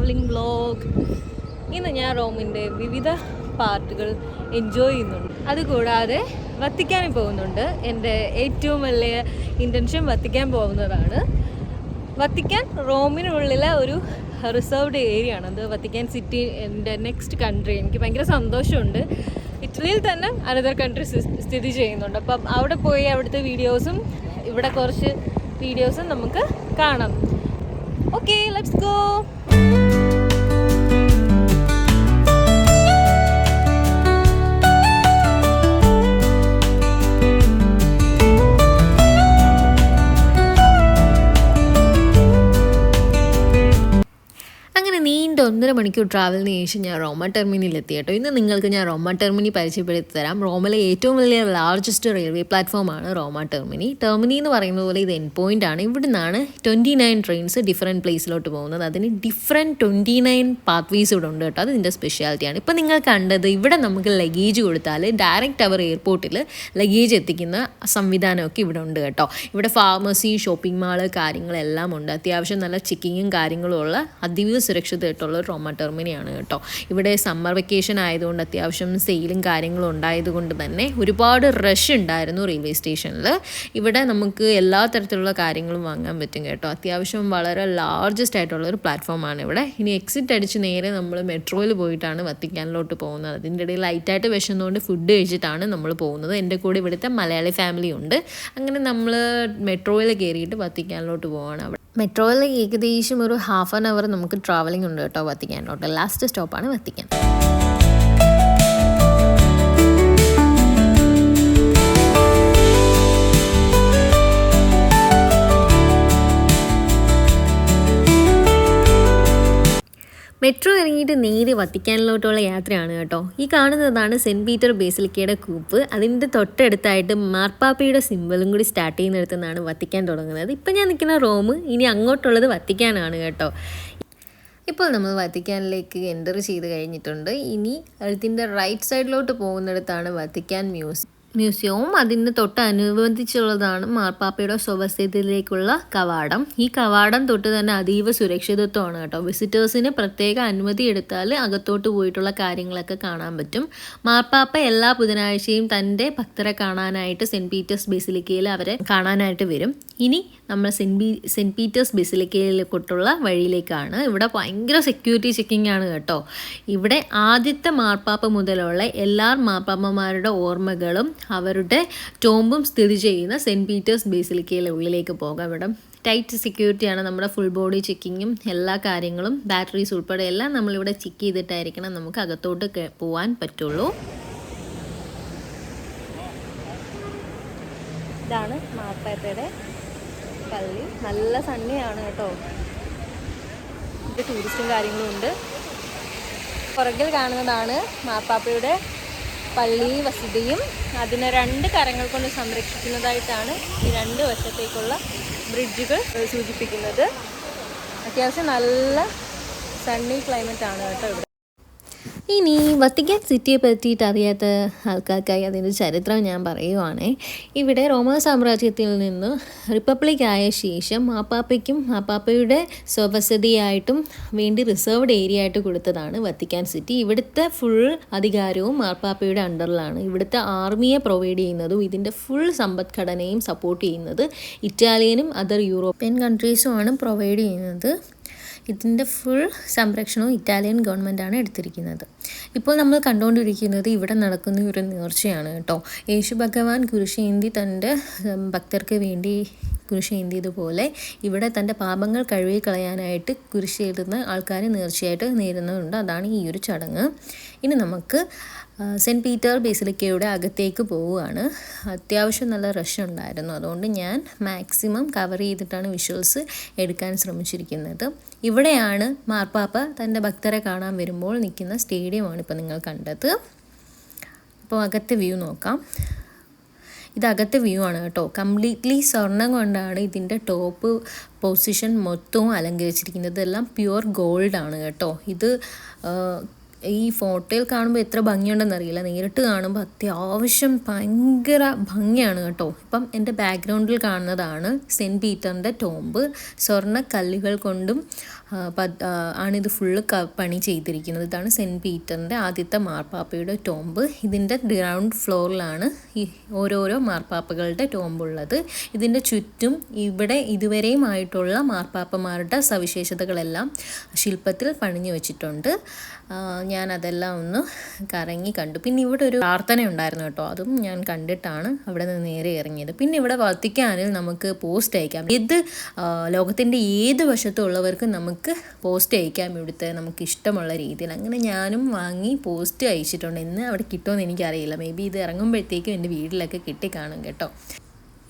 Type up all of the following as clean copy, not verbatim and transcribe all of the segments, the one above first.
Travelling vlog. ഇന്ന് ഞാൻ റോമിൻ്റെ വിവിധ പാർട്ടുകൾ എൻജോയ് ചെയ്യുന്നുണ്ട്. അതുകൂടാതെ വത്തിക്കാനിൽ പോകുന്നുണ്ട്. എൻ്റെ ഏറ്റവും വലിയ ഇൻറ്റൻഷൻ വത്തിക്കാൻ പോകുന്നതാണ്. വത്തിക്കാൻ റോമിനുള്ളിലെ ഒരു റിസർവ്ഡ് ഏരിയ ആണ്. അത് വത്തിക്കാൻ സിറ്റി, എൻ്റെ നെക്സ്റ്റ് കൺട്രി. എനിക്ക് ഭയങ്കര സന്തോഷമുണ്ട്. ഇറ്റലിയിൽ തന്നെ അനദർ കൺട്രി സ്ഥിതി ചെയ്യുന്നുണ്ട്. അപ്പം അവിടെ പോയി അവിടുത്തെ വീഡിയോസും ഇവിടെ കുറച്ച് വീഡിയോസും നമുക്ക് കാണാം. Okay, let's go. നീണ്ട 1.5 മണിക്കൂർ ട്രാവലിന് ശേഷം ഞാൻ റോമ ടെർമിനൽ എത്തി കേട്ടോ. ഇന്ന് നിങ്ങൾക്ക് ഞാൻ റോമ ടെർമിനി പരിചയപ്പെടുത്തി തരാം. റോമിലെ ഏറ്റവും വലിയ ലാർജസ്റ്റ് റെയിൽവേ പ്ലാറ്റ്ഫോമാണ് റോമ ടെർമിനി. ടെർമിനി എന്ന് പറയുന്നത് പോലെ ഇത് എൻഡ് പോയിന്റ് ആണ്. ഇവിടെ നിന്നാണ് 29 ട്രെയിൻസ് ഡിഫറെൻറ്റ് പ്ലേസിലോട്ട് പോകുന്നത്. അതിന് ഡിഫറെൻറ്റ് 29 പാത്വേസ് ഇവിടെ ഉണ്ട് കേട്ടോ. അത് ഇതിൻ്റെ സ്പെഷ്യാലിറ്റിയാണ്. ഇപ്പം നിങ്ങൾ കണ്ടത് ഇവിടെ നമുക്ക് ലഗേജ് കൊടുത്താൽ ഡയറക്റ്റ് അവർ എയർപോർട്ടിൽ ലഗേജ് എത്തിക്കുന്ന സംവിധാനമൊക്കെ ഇവിടെ ഉണ്ട് കേട്ടോ. ഇവിടെ ഫാർമസി, ഷോപ്പിംഗ് മാള് കാര്യങ്ങളെല്ലാം ഉണ്ട്. അത്യാവശ്യം നല്ല ചെക്കിങ്ങും കാര്യങ്ങളും ഉള്ള അതീവ സുരക്ഷിതമായിട്ടുള്ള റോമ ടെർമിനിയാണ് കേട്ടോ. ഇവിടെ സമ്മർ വെക്കേഷൻ ആയതുകൊണ്ട് അത്യാവശ്യം സെയിലും കാര്യങ്ങളും ഉണ്ടായതുകൊണ്ട് തന്നെ ഒരുപാട് റഷ് ഉണ്ടായിരുന്നു റെയിൽവേ സ്റ്റേഷനിൽ. ഇവിടെ നമുക്ക് എല്ലാ തരത്തിലുള്ള കാര്യങ്ങളും വാങ്ങാൻ പറ്റും കേട്ടോ. അത്യാവശ്യം വളരെ ലാർജസ്റ്റ് ആയിട്ടുള്ളൊരു പ്ലാറ്റ്ഫോമാണ് ഇവിടെ. ഇനി എക്സിറ്റ് അടിച്ച് നേരെ നമ്മൾ മെട്രോയിൽ പോയിട്ടാണ് വത്തിക്കാനിലോട്ട് പോകുന്നത്. അതിൻ്റെ ഇടയിൽ ലൈറ്റായിട്ട് വിശന്നുകൊണ്ട് ഫുഡ് കഴിച്ചിട്ടാണ് നമ്മൾ പോകുന്നത്. എൻ്റെ കൂടെ ഇവിടുത്തെ മലയാളി ഫാമിലി ഉണ്ട്. അങ്ങനെ നമ്മൾ മെട്രോയിൽ കയറിയിട്ട് വത്തിക്കാനിലോട്ട് പോവാണ്. അവിടെ മെട്രോയിൽ ഏകദേശം ഒരു 1/2 hour നമുക്ക് ട്രാവലിംഗ് ഉണ്ട് കേട്ടോ വത്തിക്കാനിലോട്ട്. ലാസ്റ്റ് സ്റ്റോപ്പാണ് വത്തിക്കാൻ. മെട്രോ ഇറങ്ങിയിട്ട് നേരെ വത്തിക്കാനിലോട്ടുള്ള യാത്രയാണ് കേട്ടോ. ഈ കാണുന്നതാണ് സെൻറ്റ് പീറ്റർ ബേസിലിക്കയുടെ കൂപ്പ്. അതിൻ്റെ തൊട്ടടുത്തായിട്ട് മാർപ്പാപ്പയുടെ സിമ്പലും കൂടി സ്റ്റാർട്ട് ചെയ്യുന്നിടത്തു നിന്നാണ് വത്തിക്കാൻ തുടങ്ങുന്നത്. ഇപ്പം ഞാൻ നിൽക്കുന്ന റോം, ഇനി അങ്ങോട്ടുള്ളത് വത്തിക്കാനാണ് കേട്ടോ. ഇപ്പോൾ നമ്മൾ വത്തിക്കാനിലേക്ക് എൻ്റർ ചെയ്ത് കഴിഞ്ഞിട്ടുണ്ട്. ഇനി അതിൻ്റെ റൈറ്റ് സൈഡിലോട്ട് പോകുന്നിടത്താണ് വത്തിക്കാൻ മ്യൂസിയവും അതിന് തൊട്ടനുബന്ധിച്ചുള്ളതാണ് മാർപ്പാപ്പയുടെ സ്വവസതിയിലേക്കുള്ള കവാടം. ഈ കവാടം തൊട്ട് തന്നെ അതീവ സുരക്ഷിതത്വമാണ് കേട്ടോ. വിസിറ്റേഴ്സിന് പ്രത്യേക അനുമതി എടുത്താൽ അകത്തോട്ട് പോയിട്ടുള്ള കാര്യങ്ങളൊക്കെ കാണാൻ പറ്റും. മാർപ്പാപ്പ എല്ലാ ബുധനാഴ്ചയും തൻ്റെ ഭക്തരെ കാണാനായിട്ട് സെൻറ്റ് പീറ്റേഴ്സ് ബേസിലിക്കയിൽ അവരെ കാണാനായിട്ട് വരും. ഇനി നമ്മൾ സെൻറ്റ് പീറ്റേഴ്സ് ബേസിലിക്കയിലേക്കുള്ള വഴിയിലേക്കാണ്. ഇവിടെ ഭയങ്കര സെക്യൂരിറ്റി ചെക്കിംഗ് ആണ് കേട്ടോ. ഇവിടെ ആദ്യത്തെ മാർപ്പാപ്പ മുതലുള്ള എല്ലാ മാർപ്പാപ്പമാരുടെ ഓർമ്മകളും അവരുടെ ടോംബും സ്ഥിതി ചെയ്യുന്ന സെൻറ്റ് പീറ്റേഴ്സ് ബേസിലിക്കയിലെ ഉള്ളിലേക്ക് പോകാം. ഇവിടെ ടൈറ്റ് സെക്യൂരിറ്റിയാണ്. നമ്മുടെ ഫുൾ ബോഡി ചെക്കിങ്ങും എല്ലാ കാര്യങ്ങളും ബാറ്ററീസ് ഉൾപ്പെടെ എല്ലാം നമ്മളിവിടെ ചെക്ക് ചെയ്തിട്ടായിരിക്കണം നമുക്ക് അകത്തോട്ട് പോകാൻ പറ്റുള്ളൂ. ഇതാണ് മാർപ്പാപ്പയുടെ പള്ളി. നല്ല സണ്ണിയാണ് കേട്ടോ. ഇത് ടൂറിസ്റ്റും കാര്യങ്ങളും ഉണ്ട്. പുറകിൽ കാണുന്നതാണ് മാർപ്പാപ്പയുടെ പള്ളി വസതിയും. അതിനെ 2 കരങ്ങൾ കൊണ്ട് സംരക്ഷിക്കുന്നതായിട്ടാണ് ഈ 2 വശത്തേക്കുള്ള ബ്രിഡ്ജുകൾ സൂചിപ്പിക്കുന്നത്. അത്യാവശ്യം നല്ല സണ്ണി ക്ലൈമറ്റ് ആണ് കേട്ടോ ഇവിടെ. ഇനി വത്തിക്കാൻ സിറ്റിയെ പറ്റിയിട്ട് അറിയാത്ത ആൾക്കാർക്കായി അതിൻ്റെ ചരിത്രം ഞാൻ പറയുവാണേ. ഇവിടെ റോമൻ സാമ്രാജ്യത്തിൽ നിന്ന് റിപ്പബ്ലിക് ആയ ശേഷം മാപ്പാപ്പയ്ക്കും മാപ്പാപ്പയുടെ സ്വവസതിയായിട്ടും വേണ്ടി റിസർവ്ഡ് ഏരിയ ആയിട്ട് കൊടുത്തതാണ് വത്തിക്കാൻ സിറ്റി. ഇവിടുത്തെ ഫുൾ അധികാരവും മാർപ്പാപ്പയുടെ അണ്ടറിലാണ്. ഇവിടുത്തെ ആർമിയെ പ്രൊവൈഡ് ചെയ്യുന്നതും ഇതിൻ്റെ ഫുൾ സമ്പദ്ഘടനയും സപ്പോർട്ട് ചെയ്യുന്നത് ഇറ്റാലിയനും അതർ യൂറോപ്യൻ കൺട്രീസുമാണ് പ്രൊവൈഡ് ചെയ്യുന്നത്. ഇതിൻ്റെ ഫുൾ സംരക്ഷണവും ഇറ്റാലിയൻ ഗവൺമെൻറ്റാണ് എടുത്തിരിക്കുന്നത്. ഇപ്പോൾ നമ്മൾ കണ്ടുകൊണ്ടിരിക്കുന്നത് ഇവിടെ നടക്കുന്ന ഒരു നേർച്ചയാണ് കേട്ടോ. യേശു ഭഗവാൻ കുരിശേന്തി തൻ്റെ ഭക്തർക്ക് വേണ്ടി കുരിശേന്തിയതുപോലെ ഇവിടെ തൻ്റെ പാപങ്ങൾ കഴുകി കളയാനായിട്ട് കുരിശേറുന്ന ആൾക്കാർ നേർച്ചയായിട്ട് നേരുന്നുണ്ട്. അതാണ് ഈ ഒരു ചടങ്ങ്. ഇനി നമുക്ക് സെൻറ്റ് പീറ്റർ ബേസിലിക്കയുടെ അകത്തേക്ക് പോവുകയാണ്. അത്യാവശ്യം നല്ല റഷ് ഉണ്ടായിരുന്നു. അതുകൊണ്ട് ഞാൻ മാക്സിമം കവർ ചെയ്തിട്ടാണ് വിഷ്വൽസ് എടുക്കാൻ ശ്രമിച്ചിരിക്കുന്നത്. ഇവിടെയാണ് മാർപ്പാപ്പ തൻ്റെ ഭക്തരെ കാണാൻ വരുമ്പോൾ നിൽക്കുന്ന സ്റ്റേഡിയമാണ് ഇപ്പോൾ നിങ്ങൾ കണ്ടത്. അപ്പോൾ അകത്തെ വ്യൂ നോക്കാം. ഇത് അകത്തെ വ്യൂ ആണ് കേട്ടോ. കംപ്ലീറ്റ്ലി സ്വർണ്ണം കൊണ്ടാണ് ഇതിൻ്റെ ടോപ്പ് പൊസിഷൻ മൊത്തവും അലങ്കരിച്ചിരിക്കുന്നത്. ഇതെല്ലാം പ്യുവർ ഗോൾഡാണ് കേട്ടോ. ഇത് ഈ ഫോട്ടോയിൽ കാണുമ്പോൾ എത്ര ഭംഗിയുണ്ടെന്ന് അറിയില്ല, നേരിട്ട് കാണുമ്പോൾ അത്യാവശ്യം ഭയങ്കര ഭംഗിയാണ് കേട്ടോ. ഇപ്പം എൻ്റെ ബാക്ക്ഗ്രൗണ്ടിൽ കാണുന്നതാണ് സെൻറ്റ് പീറ്ററിൻ്റെ ടോംബ്. സ്വർണ്ണ കല്ലുകൾ കൊണ്ടും ആണിത് ഫുള്ള് പണി ചെയ്തിരിക്കുന്നത്. ഇതാണ് സെൻറ്റ് പീറ്ററിൻ്റെ ആദ്യത്തെ മാർപ്പാപ്പയുടെ ടോംബ്. ഇതിൻ്റെ ഗ്രൗണ്ട് ഫ്ലോറിലാണ് ഈ ഓരോരോ മാർപ്പാപ്പകളുടെ ടോംബുള്ളത്. ഇതിൻ്റെ ചുറ്റും ഇവിടെ ഇതുവരെയുമായിട്ടുള്ള മാർപ്പാപ്പമാരുടെ സവിശേഷതകളെല്ലാം ശില്പത്തിൽ പണിഞ്ഞു വെച്ചിട്ടുണ്ട്. ഞാൻ അതെല്ലാം ഒന്ന് കറങ്ങി കണ്ടു. പിന്നെ ഇവിടെ ഒരു പ്രാർത്ഥന ഉണ്ടായിരുന്നു കേട്ടോ, അതും ഞാൻ കണ്ടിട്ടാണ് അവിടെ നിന്ന് നേരെ ഇറങ്ങിയത്. പിന്നെ ഇവിടെ വത്തിക്കാനിൽ നമുക്ക് പോസ്റ്റ് അയക്കാം. ലോകത്തിൻ്റെ ഏത് വശത്തുള്ളവർക്കും നമുക്ക് പോസ്റ്റ് അയക്കാം ഇവിടുത്തെ നമുക്ക് ഇഷ്ടമുള്ള രീതിയിൽ. അങ്ങനെ ഞാനും വാങ്ങി പോസ്റ്റ് അയച്ചിട്ടുണ്ട്. എന്ന് അവിടെ കിട്ടുമെന്ന് എനിക്കറിയില്ല, മേ ബി ഇത് ഇറങ്ങുമ്പോഴത്തേക്കും എൻ്റെ വീട്ടിലൊക്കെ കിട്ടിക്കാണും കേട്ടോ.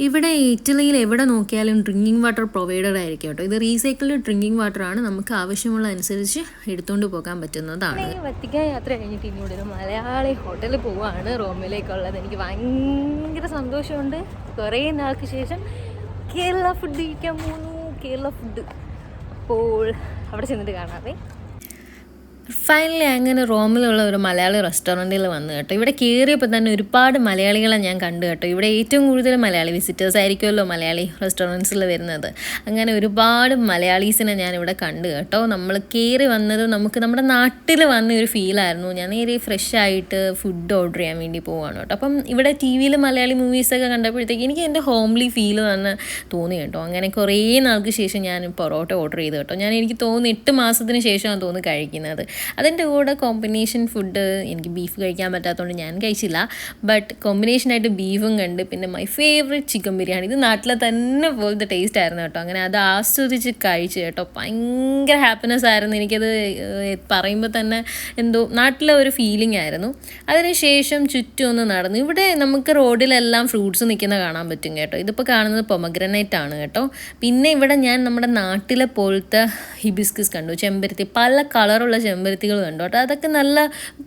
ഇവിടെ ഇറ്റലിയിൽ എവിടെ നോക്കിയാലും ഡ്രിങ്കിങ് വാട്ടർ പ്രൊവൈഡർ ആയിരിക്കും കേട്ടോ. ഇത് റീസൈക്കിൾഡ് ഡ്രിങ്കിങ് വാട്ടർ ആണ്, നമുക്ക് ആവശ്യമുള്ള അനുസരിച്ച് എടുത്തുകൊണ്ട് പോകാൻ പറ്റുന്നതാണ്. വത്തിക്കാൻ യാത്ര കഴിഞ്ഞിട്ട് ഇനി ഇവിടെ ഒരു മലയാളി ഹോട്ടലിൽ പോവുകയാണ് റോമിലേക്കുള്ളത്. എനിക്ക് ഭയങ്കര സന്തോഷമുണ്ട്. കുറേ നാൾക്ക് ശേഷം കേരള ഫുഡ് കഴിക്കാൻ പോകുന്നു. കേരള ഫുഡ് അപ്പോൾ അവിടെ ചെന്നിട്ട് കാണാവേ. ഫൈനലി അങ്ങനെ റോമിലുള്ള ഒരു മലയാളി റെസ്റ്റോറൻറ്റിൽ വന്നു കേട്ടോ. ഇവിടെ കയറിയപ്പോൾ തന്നെ ഒരുപാട് മലയാളികളെ ഞാൻ കണ്ടു കേട്ടോ. ഇവിടെ ഏറ്റവും കൂടുതൽ മലയാളി വിസിറ്റേഴ്സ് ആയിരിക്കുമല്ലോ മലയാളി റെസ്റ്റോറൻറ്റ്സിൽ വരുന്നത്. അങ്ങനെ ഒരുപാട് മലയാളീസിനെ ഞാൻ ഇവിടെ കണ്ടു കേട്ടോ. നമ്മൾ കയറി വന്നത് നമുക്ക് നമ്മുടെ നാട്ടിൽ വന്ന ഒരു ഫീലായിരുന്നു. ഞാൻ നേരെ ഫ്രഷ് ആയിട്ട് ഫുഡ് ഓർഡർ ചെയ്യാൻ വേണ്ടി പോവാണ് കേട്ടോ. അപ്പം ഇവിടെ ടി വിയിൽ മലയാളി മൂവീസൊക്കെ കണ്ടപ്പോഴത്തേക്ക് എനിക്ക് എൻ്റെ ഹോംലി ഫീൽ തന്നെ തോന്നി കേട്ടോ. അങ്ങനെ കുറേ നാൾക്ക് ശേഷം ഞാൻ പൊറോട്ട ഓർഡർ ചെയ്തു കേട്ടോ. എനിക്ക് തോന്നുന്നു 8 മാസത്തിന് ശേഷമാണ് തോന്നുന്നു കഴിക്കുന്നത്. അതിൻ്റെ കൂടെ കോമ്പിനേഷൻ ഫുഡ്, എനിക്ക് ബീഫ് കഴിക്കാൻ പറ്റാത്തതുകൊണ്ട് ഞാൻ കഴിച്ചില്ല, ബട്ട് കോമ്പിനേഷനായിട്ട് ബീഫും കണ്ട്. പിന്നെ മൈ ഫേവറേറ്റ് ചിക്കൻ ബിരിയാണി, ഇത് നാട്ടിലെ തന്നെ പോലത്തെ ടേസ്റ്റ് ആയിരുന്നു കേട്ടോ. അങ്ങനെ അത് ആസ്വദിച്ച് കഴിച്ചു കേട്ടോ. ഭയങ്കര ഹാപ്പിനെസ് ആയിരുന്നു എനിക്കത് പറയുമ്പോൾ തന്നെ, എന്തോ നാട്ടിലെ ഒരു ഫീലിംഗ് ആയിരുന്നു. അതിനുശേഷം ചുറ്റും ഒന്ന് നടന്നു. ഇവിടെ നമുക്ക് റോഡിലെല്ലാം ഫ്രൂട്ട്സ് നിൽക്കുന്ന കാണാൻ പറ്റും കേട്ടോ. ഇതിപ്പോൾ കാണുന്നത് പൊമഗ്രനേറ്റ് ആണ് കേട്ടോ. പിന്നെ ഇവിടെ ഞാൻ നമ്മുടെ നാട്ടിലെ പോലത്തെ ഹിബിസ്കസ് കണ്ടു, ചെമ്പരത്തി, പല കളറുള്ള ചെമ്പരത്തികൾ കണ്ടു കേട്ടോ. അതൊക്കെ നല്ല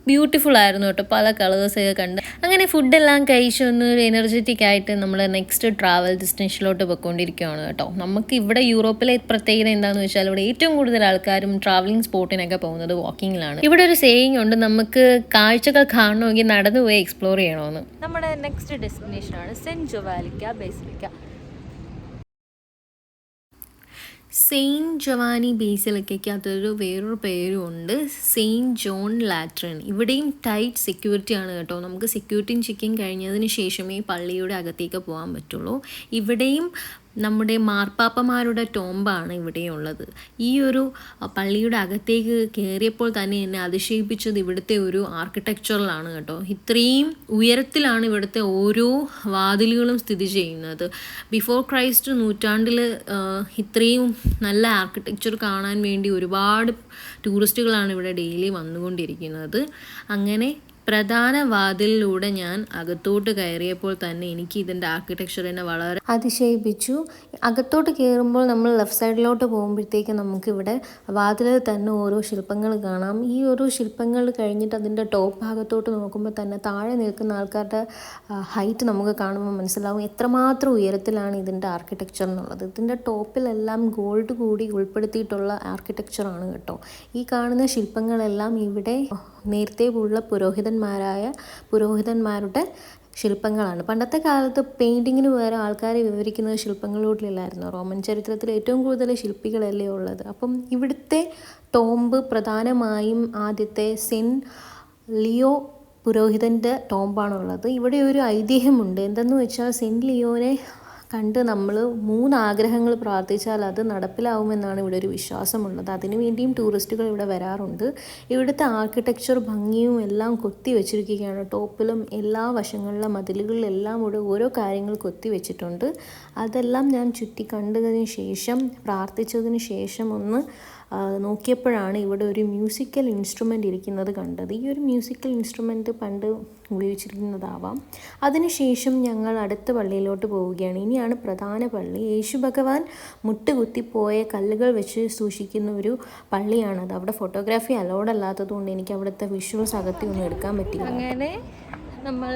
ബ്യൂട്ടിഫുൾ ആയിരുന്നു കേട്ടോ, പല കളേഴ്സൊക്കെ കണ്ട്. അങ്ങനെ ഫുഡെല്ലാം കഴിച്ചൊന്ന് എനർജറ്റിക് ആയിട്ട് നമ്മൾ നെക്സ്റ്റ് ട്രാവൽ ഡെസ്റ്റിനേഷനിലോട്ട് പോയിക്കൊണ്ടിരിക്കുകയാണ് കേട്ടോ. നമുക്ക് ഇവിടെ യൂറോപ്പിലെ പ്രത്യേകത എന്താണെന്ന് വെച്ചാൽ ഇവിടെ ഏറ്റവും കൂടുതൽ ആൾക്കാരും ട്രാവലിംഗ് സ്പോട്ടിനൊക്കെ പോകുന്നത് വാക്കിങ്ങിലാണ്. ഇവിടെ ഒരു സേയിങ് ഉണ്ട്, നമുക്ക് കാഴ്ചകൾ കാണണമെങ്കിൽ നടന്നു പോയി എക്സ്പ്ലോർ ചെയ്യണമെന്ന്. നമ്മുടെ നെക്സ്റ്റ് ഡെസ്റ്റിനേഷനാണ് സെൻറ്റ് ജോവാലിക്ക ബേസിലിക്ക. സെയിൻറ്റ് ജവാനി ബേസിലിക്കയ്ക്ക് അതൊരു വേറൊരു പേരും ഉണ്ട്, സെയിൻറ്റ് ജോൺ ലാട്രിൻ. ഇവിടെയും ടൈറ്റ് സെക്യൂരിറ്റി ആണ് കേട്ടോ. നമുക്ക് സെക്യൂരിറ്റിയും ചെക്കിങ് കഴിഞ്ഞതിന് ശേഷമേ പള്ളിയുടെ അകത്തേക്ക് പോകാൻ പറ്റുള്ളൂ. ഇവിടെയും നമ്മുടെ മാർപ്പാപ്പമാരുടെ ടോംബാണ് ഇവിടെയുള്ളത്. ഈ ഒരു പള്ളിയുടെ അകത്തേക്ക് കയറിയപ്പോൾ തന്നെ എന്നെ അതിശയിപ്പിച്ചത് ഇവിടുത്തെ ഒരു ആർക്കിടെക്ചറിലാണ് കേട്ടോ. ഇത്രയും ഉയരത്തിലാണ് ഇവിടുത്തെ ഓരോ വാതിലുകളും സ്ഥിതി ചെയ്യുന്നത്. ബിഫോർ ക്രൈസ്റ്റ് നൂറ്റാണ്ടിൽ ഇത്രയും നല്ല ആർക്കിടെക്ചർ കാണാൻ വേണ്ടി ഒരുപാട് ടൂറിസ്റ്റുകളാണ് ഇവിടെ ഡെയിലി വന്നുകൊണ്ടിരിക്കുന്നത്. അങ്ങനെ പ്രധാന വാതിലിലൂടെ ഞാൻ അകത്തോട്ട് കയറിയപ്പോൾ തന്നെ എനിക്ക് ഇതിൻ്റെ ആർക്കിടെക്ചർ എന്നെ വളരെ അതിശയിപ്പിച്ചു. അകത്തോട്ട് കയറുമ്പോൾ നമ്മൾ ലെഫ്റ്റ് സൈഡിലോട്ട് പോകുമ്പോഴത്തേക്ക് നമുക്കിവിടെ വാതിലിൽ തന്നെ ഓരോ ശില്പങ്ങൾ കാണാം. ഈ ഓരോ ശില്പങ്ങൾ കഴിഞ്ഞിട്ട് അതിൻ്റെ ടോപ്പ് ഭാഗത്തോട്ട് നോക്കുമ്പോൾ തന്നെ താഴെ നിൽക്കുന്ന ആൾക്കാരുടെ ഹൈറ്റ് നമുക്ക് കാണുമ്പോൾ മനസ്സിലാവും എത്രമാത്രം ഉയരത്തിലാണ് ഇതിൻ്റെ ആർക്കിടെക്ചർ എന്നുള്ളത്. ഇതിൻ്റെ ടോപ്പിലെല്ലാം ഗോൾഡ് കൂടി ഉൾപ്പെടുത്തിയിട്ടുള്ള ആർക്കിടെക്ചറാണ് കേട്ടോ. ഈ കാണുന്ന ശില്പങ്ങളെല്ലാം ഇവിടെ നേരത്തെ ഉള്ള പുരോഹിതന്മാരുടെ ശില്പങ്ങളാണ്. പണ്ടത്തെ കാലത്ത് പെയിൻറ്റിങ്ങിന് വേറെ ആൾക്കാരെ വിവരിക്കുന്നത് ശില്പങ്ങളിലൂടെയല്ലായിരുന്നു. റോമൻ ചരിത്രത്തിൽ ഏറ്റവും കൂടുതൽ ശില്പികളല്ലേ ഉള്ളത്. അപ്പം ഇവിടുത്തെ ടോംബ് പ്രധാനമായും ആദ്യത്തെ സെൻറ്റ് ലിയോ പുരോഹിതൻ്റെ ടോംബാണുള്ളത്. ഇവിടെ ഒരു ഐതിഹ്യമുണ്ട്. എന്തെന്ന് വെച്ചാൽ സെൻറ്റ് ലിയോനെ കണ്ട് നമ്മൾ 3 ആഗ്രഹങ്ങൾ പ്രാർത്ഥിച്ചാൽ അത് നടപ്പിലാവുമെന്നാണ് ഇവിടെ ഒരു വിശ്വാസമുള്ളത്. അതിനു വേണ്ടിയും ടൂറിസ്റ്റുകൾ ഇവിടെ വരാറുണ്ട്. ഇവിടുത്തെ ആർക്കിടെക്ചർ ഭംഗിയും എല്ലാം കൊത്തി വെച്ചിരിക്കുകയാണ്. ടോപ്പിലും എല്ലാ വശങ്ങളിലും മതിലുകളിലെല്ലാം ഇവിടെ ഓരോ കാര്യങ്ങൾ കൊത്തി വെച്ചിട്ടുണ്ട്. അതെല്ലാം ഞാൻ ചുറ്റി കണ്ടതിന് ശേഷം പ്രാർത്ഥിച്ചതിന് ശേഷം ഒന്ന് നോക്കിയപ്പോഴാണ് ഇവിടെ ഒരു മ്യൂസിക്കൽ ഇൻസ്ട്രുമെൻ്റ് ഇരിക്കുന്നത് കണ്ടത്. ഈ ഒരു മ്യൂസിക്കൽ ഇൻസ്ട്രുമെൻ്റ് പണ്ട് ഉപയോഗിച്ചിരിക്കുന്നതാവാം. അതിനുശേഷം ഞങ്ങൾ അടുത്ത പള്ളിയിലോട്ട് പോവുകയാണ്. ഇനിയാണ് പ്രധാന പള്ളി. യേശു ഭഗവാൻ മുട്ടുകുത്തിപ്പോയ കല്ലുകൾ വെച്ച് സൂക്ഷിക്കുന്ന ഒരു പള്ളിയാണത്. അവിടെ ഫോട്ടോഗ്രാഫി അലൗഡ് അല്ലാത്തതുകൊണ്ട് എനിക്ക് അവിടുത്തെ വിഷ്വൽസ് അകത്തി ഒന്നും എടുക്കാൻ പറ്റില്ല. അങ്ങനെ നമ്മൾ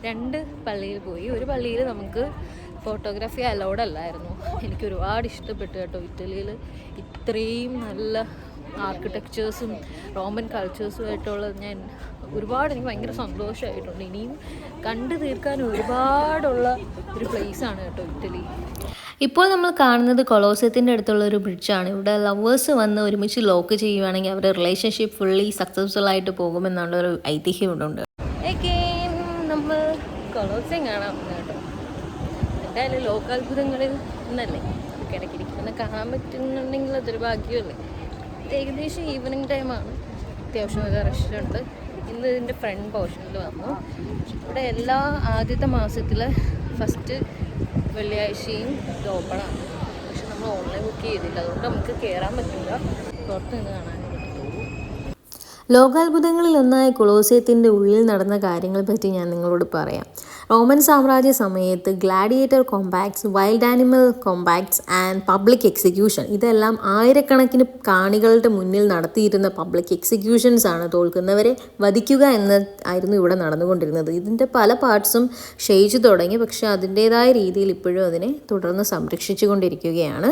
2 പള്ളിയിൽ പോയി. ഒരു പള്ളിയിൽ നമുക്ക് ഫോട്ടോഗ്രാഫി അലൗഡ് അല്ലായിരുന്നു. എനിക്ക് ഒരുപാട് ഇഷ്ടപ്പെട്ടു കേട്ടോ. ഇറ്റലിയിൽ ഇത്രയും നല്ല ആർക്കിടെക്ചേഴ്സും റോമൻ കൾച്ചേഴ്സുമായിട്ടുള്ളത് ഒരുപാട് എനിക്ക് ഭയങ്കര സന്തോഷമായിട്ടുണ്ട്. ഇനിയും കണ്ടു തീർക്കാൻ ഒരുപാടുള്ള ഒരു പ്ലേസാണ് കേട്ടോ ഇറ്റലി. ഇപ്പോൾ നമ്മൾ കാണുന്നത് കൊളോസിയത്തിൻ്റെ അടുത്തുള്ള ഒരു ബ്രിഡ്ജാണ്. ഇവിടെ ലവേഴ്സ് വന്ന് ഒരുമിച്ച് ലോക്ക് ചെയ്യുവാണെങ്കിൽ അവരുടെ റിലേഷൻഷിപ്പ് ഫുള്ളി സക്സസ്ഫുൾ ആയിട്ട് പോകുമെന്നുള്ളൊരു ഐതിഹ്യം ഇവിടെ ഉണ്ട്. നമ്മൾ കൊളോസിയം കാണാൻ കേട്ടോ. എന്തായാലും ലോകാത്ഭുതങ്ങളിൽ ഒന്നല്ലേ, ഇടയ്ക്കിടയ്ക്ക് കാണാൻ പറ്റുന്നുണ്ടെങ്കിൽ അതൊരു ഭാഗ്യമല്ലേ. ഏകദേശം ഈവനിങ് ടൈമാണ്, അത്യാവശ്യം നല്ല റെസ്റ്റോറൻറ്റ്. ഇന്ന് ഇതിൻ്റെ ഫ്രണ്ട് പോർഷനിൽ വന്നു. ഇവിടെ എല്ലാ ആദ്യത്തെ മാസത്തിൽ ഫസ്റ്റ് വെള്ളിയാഴ്ചയും ഇത് ഓപ്പണാണ്. പക്ഷെ നമ്മൾ ഓൺലൈൻ ബുക്ക് ചെയ്തില്ല, അതുകൊണ്ട് നമുക്ക് കയറാൻ പറ്റില്ല, പുറത്ത് നിന്ന് കാണാൻ. ലോകാത്ഭുതങ്ങളിൽ ഒന്നായ കൊളോസിയത്തിൻ്റെ ഉള്ളിൽ നടന്ന കാര്യങ്ങളെ പറ്റി ഞാൻ നിങ്ങളോട് പറയാം. റോമൻ സാമ്രാജ്യ സമയത്ത് gladiator combats, wild animal combats and public execution, ഇതെല്ലാം ആയിരക്കണക്കിന് കാണികളുടെ മുന്നിൽ നടത്തിയിരുന്ന പബ്ലിക് എക്സിക്യൂഷൻസ് ആണ്. തോൽക്കുന്നവരെ വധിക്കുക ആയിരുന്നു ഇവിടെ നടന്നുകൊണ്ടിരുന്നത്. ഇതിൻ്റെ പല പാർട്സും ക്ഷയിച്ചു തുടങ്ങി, പക്ഷേ അതിൻ്റേതായ രീതിയിൽ ഇപ്പോഴും അതിനെ തുടർന്ന് സംരക്ഷിച്ചു കൊണ്ടിരിക്കുകയാണ്.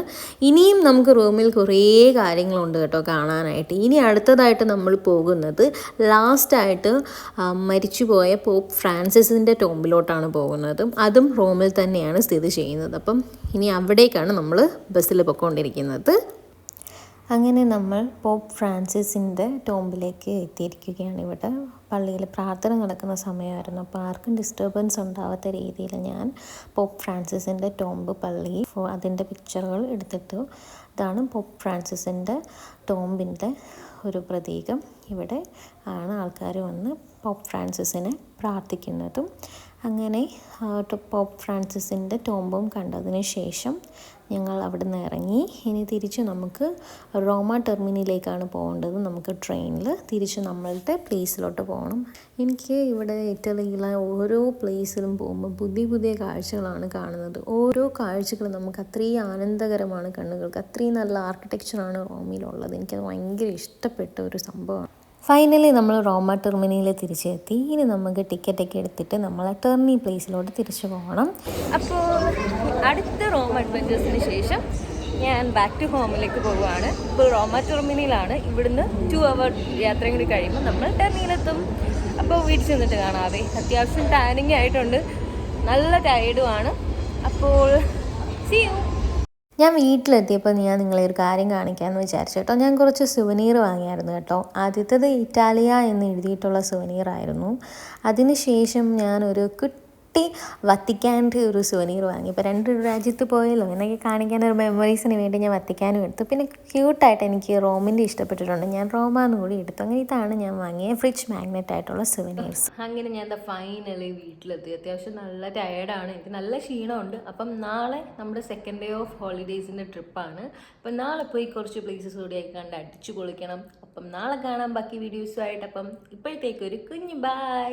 ഇനിയും നമുക്ക് റോമിൽ കുറേ കാര്യങ്ങളുണ്ട് കേട്ടോ കാണാനായിട്ട്. ഇനി അടുത്തതായിട്ട് നമ്മൾ പോകുന്നത് ലാസ്റ്റായിട്ട് മരിച്ചുപോയ പോപ്പ് ഫ്രാൻസിസിൻ്റെ ടോംബിലോട്ടാണ് പോകുന്നത്. അതും റോമിൽ തന്നെയാണ് സ്ഥിതി ചെയ്യുന്നത്. അപ്പം ഇനി അവിടേക്കാണ് നമ്മൾ ബസ്സിൽ പൊയ്ക്കൊണ്ടിരിക്കുന്നത്. അങ്ങനെ നമ്മൾ പോപ്പ് ഫ്രാൻസിസിൻ്റെ ടോംബിലേക്ക് എത്തിയിരിക്കുകയാണ്. ഇവിടെ പള്ളിയിൽ പ്രാർത്ഥന നടക്കുന്ന സമയമായിരുന്നു. അപ്പോൾ ആർക്കും ഡിസ്റ്റർബൻസ് ഉണ്ടാവാത്ത രീതിയിൽ ഞാൻ പോപ്പ് ഫ്രാൻസിസിൻ്റെ ടോംബ് പള്ളി അതിൻ്റെ പിക്ചറുകൾ എടുത്തിട്ടു. ഇതാണ് പോപ്പ് ഫ്രാൻസിസിൻ്റെ ടോംബിൻ്റെ ഒരു പ്രതീകം. ഇവിടെ ആണ് ആൾക്കാർ വന്ന് പോപ്പ് ഫ്രാൻസിസിനെ പ്രാർത്ഥിക്കുന്നതും. അങ്ങനെ പോപ്പ് ഫ്രാൻസിസിൻ്റെ ടോംബും കണ്ടതിന് ശേഷം ഞങ്ങൾ അവിടെ നിന്ന് ഇറങ്ങി. ഇനി തിരിച്ച് നമുക്ക് റോമ ടെർമിനിലേക്കാണ് പോകേണ്ടത്. നമുക്ക് ട്രെയിനിൽ തിരിച്ച് നമ്മളുടെ പ്ലേസിലോട്ട് പോകണം. എനിക്ക് ഇവിടെ ഇറ്റലിയിലെ ഓരോ പ്ലേസിലും പോകുമ്പോൾ പുതിയ പുതിയ കാഴ്ചകളാണ് കാണുന്നത്. ഓരോ കാഴ്ചകളും നമുക്ക് അത്രയും ആനന്ദകരമാണ് കണ്ണുകൾക്ക്. അത്രയും നല്ല ആർക്കിടെക്ചറാണ് റോമിലുള്ളത്. എനിക്കത് ഭയങ്കര ഇഷ്ടപ്പെട്ട ഒരു സംഭവമാണ്. ഫൈനലി നമ്മൾ റോമ ടെർമിനിയിൽ തിരിച്ചെത്തി. ഇനി നമുക്ക് ടിക്കറ്റൊക്കെ എടുത്തിട്ട് നമ്മൾ ടെർമി പ്ലേസിലോട്ട് തിരിച്ചു പോകണം. അപ്പോൾ അടുത്ത റോം അഡ്വഞ്ചേഴ്സിന് ശേഷം ഞാൻ ബാക്ക് ടു ഹോമിലേക്ക് പോവുകയാണ്. ഇപ്പോൾ റോമ ടെർമിനിയിലാണ്. ഇവിടുന്ന് 2 hour യാത്രയും കൂടി കഴിയുമ്പോൾ നമ്മൾ ടെർമിനിയിലെത്തും. അപ്പോൾ വീട്ടിൽ ചെന്നിട്ട് കാണാവേ. അത്യാവശ്യം ടാനിങ് ആയിട്ടുണ്ട്, നല്ല ടയേർഡുമാണ്. അപ്പോൾ സീ യു. ഞാൻ വീട്ടിലെത്തിയപ്പോൾ ഞാൻ നിങ്ങളെ ഒരു കാര്യം കാണിക്കാമെന്ന് വിചാരിച്ചു കേട്ടോ. ഞാൻ കുറച്ച് സുവനീർ വാങ്ങിയായിരുന്നു കേട്ടോ. ആദ്യത്തേത് ഇറ്റാലിയ എന്ന് എഴുതിയിട്ടുള്ള സുവനീറായിരുന്നു. അതിനുശേഷം ഞാനൊരു വത്തിക്കാൻ്റെ ഒരു സുവനീർ വാങ്ങി. ഇപ്പോൾ 2 രാജ്യത്ത് പോയല്ലോ എന്നൊക്കെ കാണിക്കാൻ ഒരു മെമ്മറീസിന് വേണ്ടി ഞാൻ വത്തിക്കാനും എടുത്തു. പിന്നെ ക്യൂട്ടായിട്ട് എനിക്ക് റോമിൻ്റെ ഇഷ്ടപ്പെട്ടിട്ടുണ്ട്, ഞാൻ റോമാന്ന് കൂടി എടുത്തു. അങ്ങനെ ഇതാണ് ഞാൻ വാങ്ങിയ ഫ്രിഡ്ജ് മാഗ്നറ്റ് ആയിട്ടുള്ള സുവനീർസ്. അങ്ങനെ ഞാൻ ഫൈനലി വീട്ടിലെത്തി. അത്യാവശ്യം നല്ല ടയേർഡാണ്, എനിക്ക് നല്ല ക്ഷീണമുണ്ട്. അപ്പം നാളെ നമ്മുടെ സെക്കൻഡ് ഡേ ഓഫ് ഹോളിഡേയ്സിൻ്റെ ട്രിപ്പാണ്. അപ്പം നാളെ പോയി കുറച്ച് പ്ലേസസ് കൂടിയൊക്കെ കണ്ട് അടിച്ചു പൊളിക്കണം. അപ്പം നാളെ കാണാം ബാക്കി വീഡിയോസുമായിട്ട്. അപ്പം ഇപ്പോഴത്തേക്കൊരു കുഞ്ഞ് ബൈ.